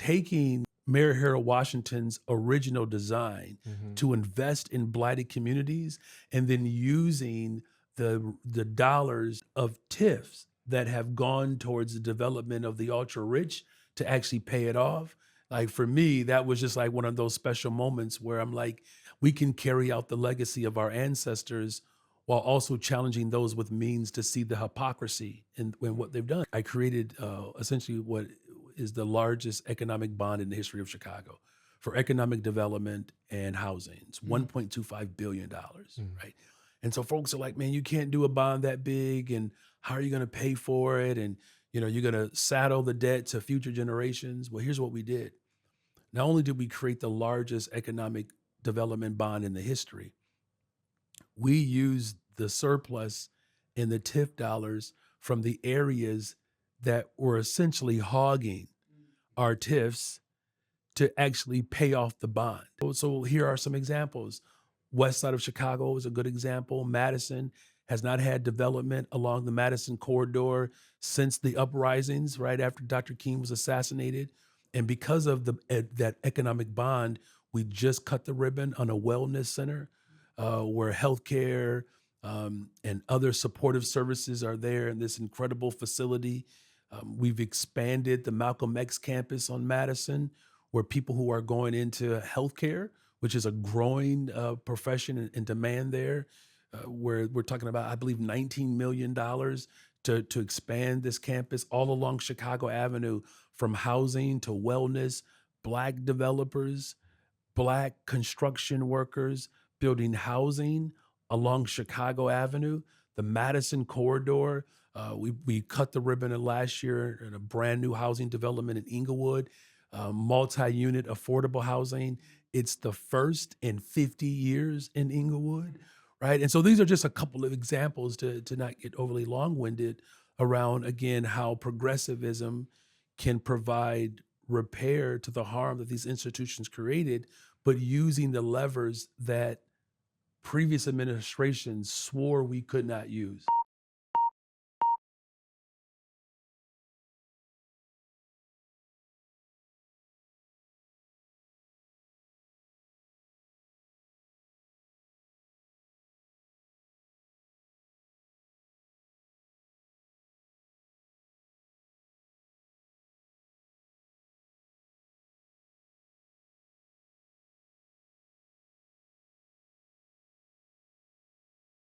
taking Mayor Harold Washington's original design to invest in blighted communities and then using the dollars of TIFs that have gone towards the development of the ultra rich to actually pay it off. Like for me, that was just like one of those special moments where I'm like, we can carry out the legacy of our ancestors while also challenging those with means to see the hypocrisy in what they've done. I created essentially what is the largest economic bond in the history of Chicago for economic development and housing. It's $1.25 billion, right? And so folks are like, man, you can't do a bond that big, and how are you going to pay for it? And you're going to saddle the debt to future generations. Well, here's what we did. Not only did we create the largest economic development bond in the history, we used the surplus and the TIF dollars from the areas that were essentially hogging our TIFs to actually pay off the bond. So here are some examples. West side of Chicago is a good example. Madison has not had development along the Madison corridor since the uprisings right after Dr. King was assassinated. And because of that economic bond, we just cut the ribbon on a wellness center where healthcare and other supportive services are there in this incredible facility. We've expanded the Malcolm X campus on Madison, where people who are going into healthcare, which is a growing profession and demand there, where we're talking about, I believe, $19 million to expand this campus all along Chicago Avenue, from housing to wellness, Black developers, Black construction workers building housing along Chicago Avenue, the Madison corridor. We cut the ribbon last year in a brand new housing development in Inglewood, multi-unit affordable housing. It's the first in 50 years in Inglewood, right? And so these are just a couple of examples to not get overly long-winded around, again, how progressivism can provide repair to the harm that these institutions created, but using the levers that previous administrations swore we could not use.